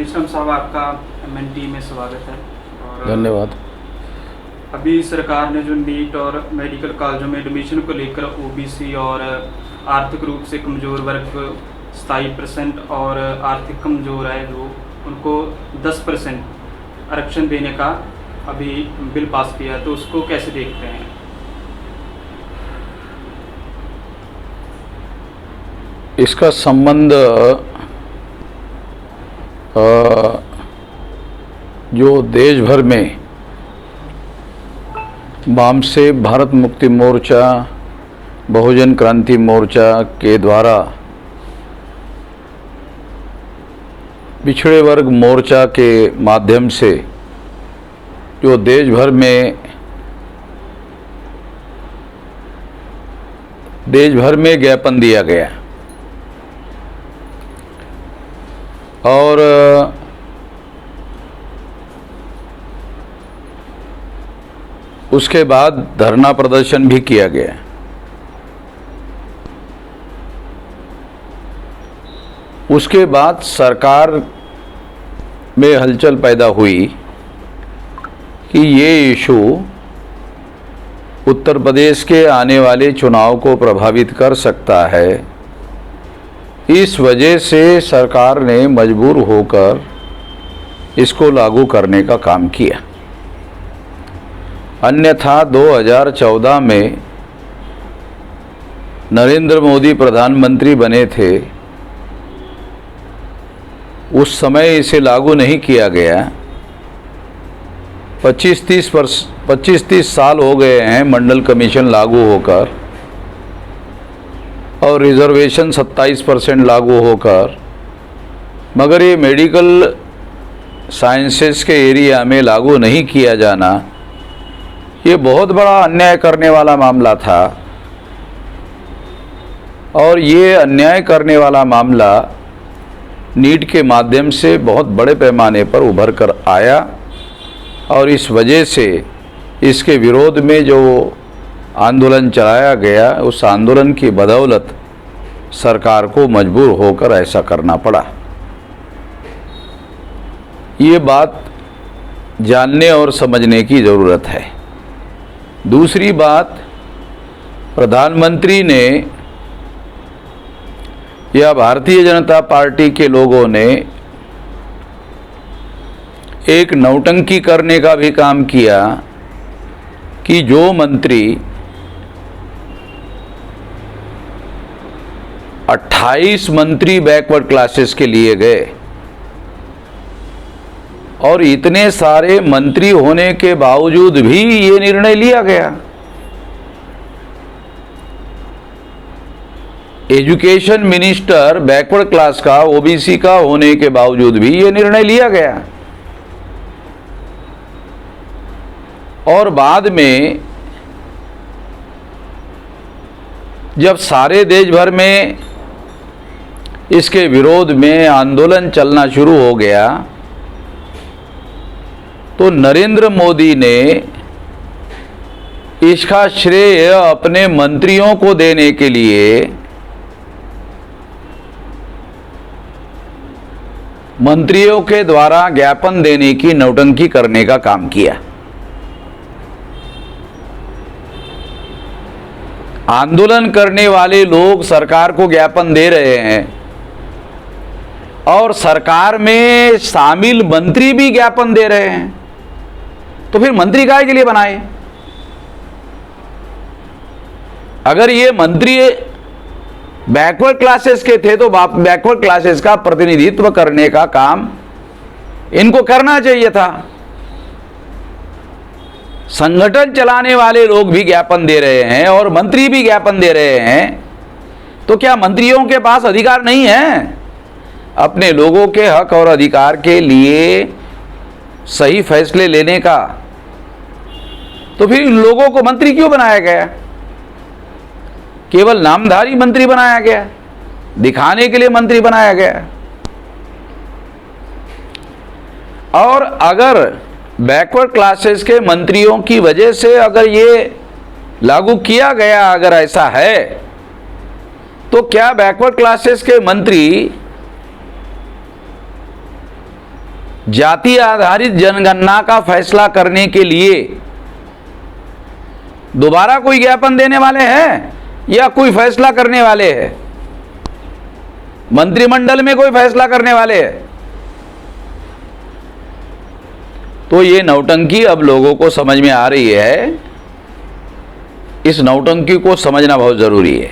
विश्राम साहब, आपका MNT में स्वागत है। और धन्यवाद। अभी सरकार ने जो नीट और मेडिकल कॉलेजों में एडमिशन को लेकर OBC और आर्थिक रूप से कमज़ोर वर्ग 27% और आर्थिक कमज़ोर है जो उनको 10% आरक्षण देने का अभी बिल पास किया है, तो उसको कैसे देखते हैं? इसका संबंध जो देश भर में वामसे भारत मुक्ति मोर्चा, बहुजन क्रांति मोर्चा के द्वारा पिछड़े वर्ग मोर्चा के माध्यम से जो देश भर में ज्ञापन दिया गया और उसके बाद धरना प्रदर्शन भी किया गया। उसके बाद सरकार में हलचल पैदा हुई कि ये इशू उत्तर प्रदेश के आने वाले चुनाव को प्रभावित कर सकता है। इस वजह से सरकार ने मजबूर होकर इसको लागू करने का काम किया। अन्यथा 2014 में नरेंद्र मोदी प्रधानमंत्री बने थे, उस समय इसे लागू नहीं किया गया। 25-30 साल हो गए हैं मंडल कमीशन लागू होकर और रिजर्वेशन 27% लागू होकर, मगर ये मेडिकल साइंसेस के एरिया में लागू नहीं किया जाना ये बहुत बड़ा अन्याय करने वाला मामला था। और ये अन्याय करने वाला मामला नीट के माध्यम से बहुत बड़े पैमाने पर उभर कर आया और इस वजह से इसके विरोध में जो आंदोलन चलाया गया, उस आंदोलन की बदौलत सरकार को मजबूर होकर ऐसा करना पड़ा। ये बात जानने और समझने की ज़रूरत है। दूसरी बात, प्रधानमंत्री ने या भारतीय जनता पार्टी के लोगों ने एक नौटंकी करने का भी काम किया कि जो मंत्री 28 मंत्री बैकवर्ड क्लासेस के लिए गए और इतने सारे मंत्री होने के बावजूद भी ये निर्णय लिया गया। एजुकेशन मिनिस्टर बैकवर्ड क्लास का, OBC का होने के बावजूद भी ये निर्णय लिया गया। और बाद में जब सारे देश भर में इसके विरोध में आंदोलन चलना शुरू हो गया तो नरेंद्र मोदी ने इसका श्रेय अपने मंत्रियों को देने के लिए मंत्रियों के द्वारा ज्ञापन देने की नौटंकी करने का काम किया। आंदोलन करने वाले लोग सरकार को ज्ञापन दे रहे हैं और सरकार में शामिल मंत्री भी ज्ञापन दे रहे हैं, तो फिर मंत्री काहे के लिए बनाए? अगर ये मंत्री बैकवर्ड क्लासेस के थे तो बैकवर्ड क्लासेस का प्रतिनिधित्व करने का काम इनको करना चाहिए था। संगठन चलाने वाले लोग भी ज्ञापन दे रहे हैं और मंत्री भी ज्ञापन दे रहे हैं, तो क्या मंत्रियों के पास अधिकार नहीं है अपने लोगों के हक और अधिकार के लिए सही फैसले लेने का? तो फिर इन लोगों को मंत्री क्यों बनाया गया? केवल नामधारी मंत्री बनाया गया, दिखाने के लिए मंत्री बनाया गया। और अगर बैकवर्ड क्लासेस के मंत्रियों की वजह से अगर ये लागू किया गया, अगर ऐसा है, तो क्या बैकवर्ड क्लासेस के मंत्री जाति आधारित जनगणना का फैसला करने के लिए दोबारा कोई ज्ञापन देने वाले हैं या कोई फैसला करने वाले हैं? मंत्रिमंडल में कोई फैसला करने वाले हैं? तो ये नौटंकी अब लोगों को समझ में आ रही है। इस नौटंकी को समझना बहुत जरूरी है।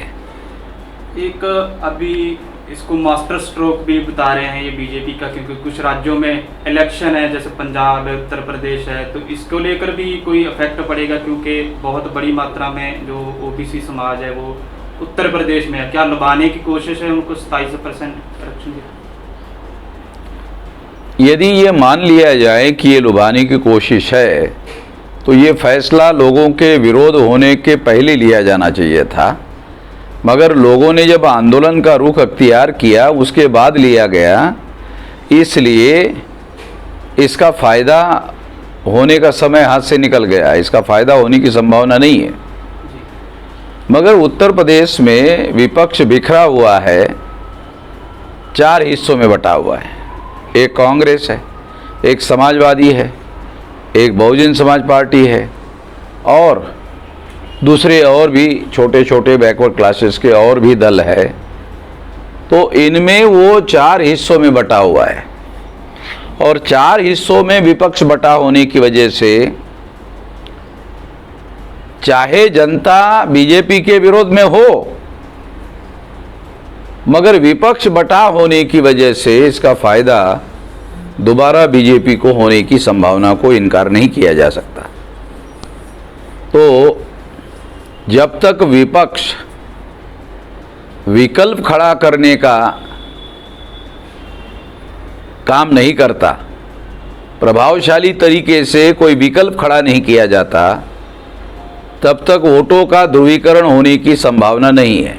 एक अभी इसको मास्टर स्ट्रोक भी बता रहे हैं ये बीजेपी का, क्योंकि कुछ राज्यों में इलेक्शन है, जैसे पंजाब है, उत्तर प्रदेश है, तो इसको लेकर भी कोई इफेक्ट पड़ेगा? क्योंकि बहुत बड़ी मात्रा में जो ओबीसी समाज है वो उत्तर प्रदेश में है। क्या लुभाने की कोशिश है उनको 27% आरक्षण की? यदि ये मान लिया जाए कि ये लुभाने की कोशिश है, तो ये फैसला लोगों के विरोध होने के पहले लिया जाना चाहिए था। मगर लोगों ने जब आंदोलन का रुख अख्तियार किया उसके बाद लिया गया, इसलिए इसका फ़ायदा होने का समय हाथ से निकल गया। इसका फ़ायदा होने की संभावना नहीं है। मगर उत्तर प्रदेश में विपक्ष बिखरा हुआ है, 4 हिस्सों में बटा हुआ है। एक कांग्रेस है, एक समाजवादी है, एक बहुजन समाज पार्टी है और दूसरे और भी छोटे छोटे बैकवर्ड क्लासेस के और भी दल है। तो इनमें वो 4 हिस्सों में बटा हुआ है और 4 हिस्सों में विपक्ष बटा होने की वजह से चाहे जनता बीजेपी के विरोध में हो, मगर विपक्ष बटा होने की वजह से इसका फायदा दोबारा बीजेपी को होने की संभावना को इनकार नहीं किया जा सकता। तो जब तक विपक्ष विकल्प खड़ा करने का काम नहीं करता, प्रभावशाली तरीके से कोई विकल्प खड़ा नहीं किया जाता, तब तक वोटों का ध्रुवीकरण होने की संभावना नहीं है।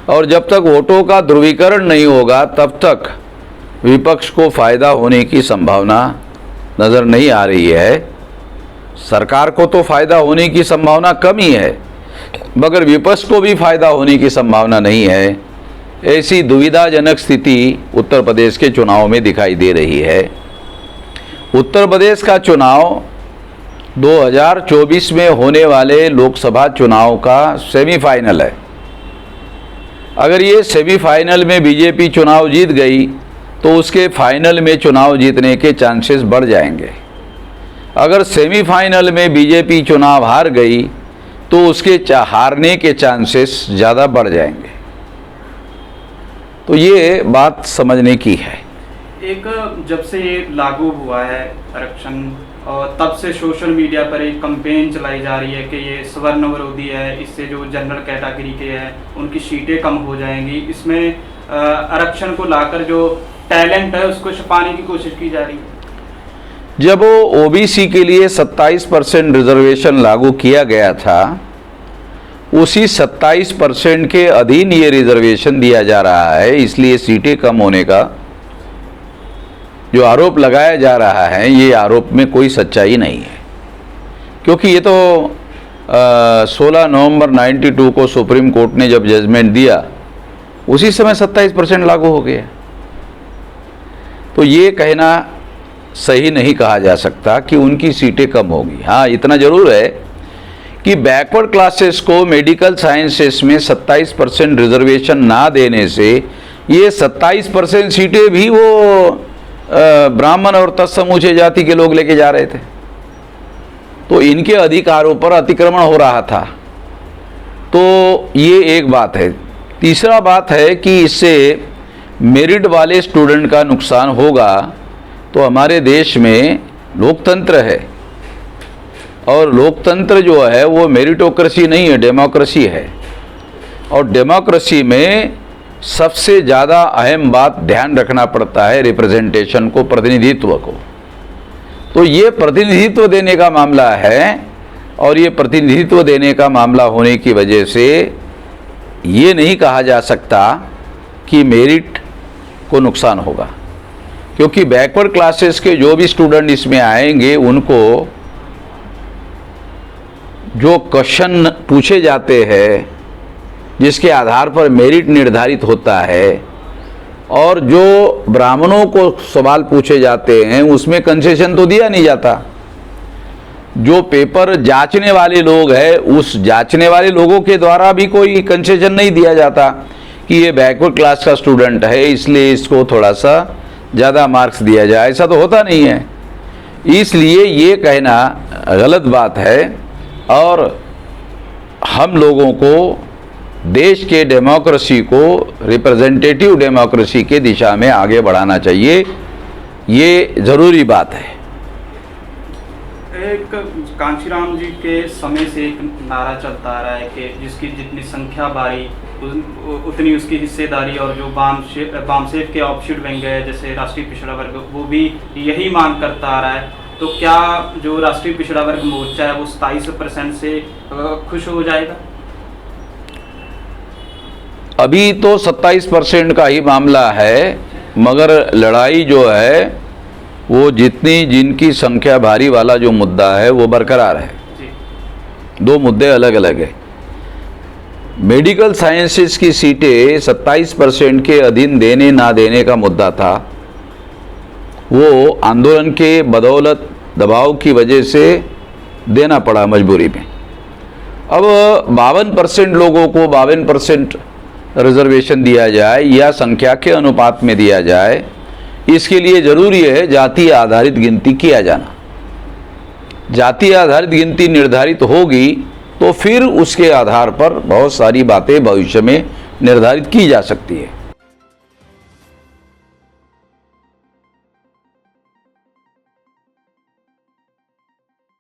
और जब तक वोटों का ध्रुवीकरण नहीं होगा तब तक विपक्ष को फायदा होने की संभावना नज़र नहीं आ रही है। सरकार को तो फायदा होने की संभावना कम ही है, मगर विपक्ष को भी फायदा होने की संभावना नहीं है। ऐसी दुविधाजनक स्थिति उत्तर प्रदेश के चुनाव में दिखाई दे रही है। उत्तर प्रदेश का चुनाव 2024 में होने वाले लोकसभा चुनाव का सेमीफाइनल है। अगर ये सेमीफाइनल में बीजेपी चुनाव जीत गई तो उसके फाइनल में चुनाव जीतने के चांसेस बढ़ जाएंगे। अगर सेमीफाइनल में बीजेपी चुनाव हार गई तो उसके हारने के चांसेस ज़्यादा बढ़ जाएंगे। तो ये बात समझने की है। एक जब से ये लागू हुआ है आरक्षण, और तब से सोशल मीडिया पर एक कैंपेन चलाई जा रही है कि ये स्वर्ण विरोधी है, इससे जो जनरल कैटेगरी के हैं उनकी सीटें कम हो जाएंगी। इसमें आरक्षण को लाकर जो टैलेंट है उसको छुपाने की कोशिश की जा रही है। जब वो ओबीसी के लिए 27% रिजर्वेशन लागू किया गया था, उसी 27% के अधीन ये रिजर्वेशन दिया जा रहा है। इसलिए सीटें कम होने का जो आरोप लगाया जा रहा है, ये आरोप में कोई सच्चाई नहीं है। क्योंकि ये तो 16 नवंबर 92 को सुप्रीम कोर्ट ने जब जजमेंट दिया उसी समय 27% लागू हो गया। तो ये कहना सही नहीं कहा जा सकता कि उनकी सीटें कम होगी। हाँ, इतना जरूर है कि बैकवर्ड क्लासेस को मेडिकल साइंसेस में 27% रिजर्वेशन ना देने से ये 27% सीटें भी वो ब्राह्मण और तत्समूचे जाति के लोग लेके जा रहे थे। तो इनके अधिकारों पर अतिक्रमण हो रहा था। तो ये एक बात है। तीसरा बात है कि इससे मेरिट वाले स्टूडेंट का नुकसान होगा। तो हमारे देश में लोकतंत्र है और लोकतंत्र जो है वो मेरिटोक्रेसी नहीं है, डेमोक्रेसी है। और डेमोक्रेसी में सबसे ज़्यादा अहम बात ध्यान रखना पड़ता है रिप्रेजेंटेशन को, प्रतिनिधित्व को। तो ये प्रतिनिधित्व देने का मामला है और ये प्रतिनिधित्व देने का मामला होने की वजह से ये नहीं कहा जा सकता कि मेरिट को नुकसान होगा। क्योंकि बैकवर्ड क्लासेस के जो भी स्टूडेंट इसमें आएंगे उनको जो क्वेश्चन पूछे जाते हैं जिसके आधार पर मेरिट निर्धारित होता है और जो ब्राह्मणों को सवाल पूछे जाते हैं उसमें कंसेशन तो दिया नहीं जाता। जो पेपर जांचने वाले लोग हैं उस जांचने वाले लोगों के द्वारा भी कोई कंसेशन नहीं दिया जाता कि ये बैकवर्ड क्लास का स्टूडेंट है इसलिए इसको थोड़ा सा ज़्यादा मार्क्स दिया जाए, ऐसा तो होता नहीं है। इसलिए ये कहना गलत बात है और हम लोगों को देश के डेमोक्रेसी को रिप्रेजेंटेटिव डेमोक्रेसी के दिशा में आगे बढ़ाना चाहिए, ये ज़रूरी बात है। एक कांशीराम जी के समय से एक नारा चलता आ रहा है कि जिसकी जितनी संख्या बारी उतनी उसकी हिस्सेदारी, और जो बामसेफ के ऑफशूट बन गए जैसे राष्ट्रीय पिछड़ा वर्ग वो भी यही मांग करता आ रहा है। तो क्या जो राष्ट्रीय पिछड़ा वर्ग मोर्चा है वो 27% से खुश हो जाएगा? अभी तो 27% का ही मामला है, मगर लड़ाई जो है वो जिनकी संख्या भारी वाला जो मुद्दा है वो बरकरार है। दो मुद्दे अलग अलग है। मेडिकल साइंसेस की सीटें 27% के अधीन देने ना देने का मुद्दा था, वो आंदोलन के बदौलत दबाव की वजह से देना पड़ा मजबूरी में। अब 52% लोगों को 52% रिजर्वेशन दिया जाए या संख्या के अनुपात में दिया जाए, इसके लिए ज़रूरी है जाति आधारित गिनती किया जाना। जाति आधारित गिनती निर्धारित होगी तो फिर उसके आधार पर बहुत सारी बातें भविष्य में निर्धारित की जा सकती है।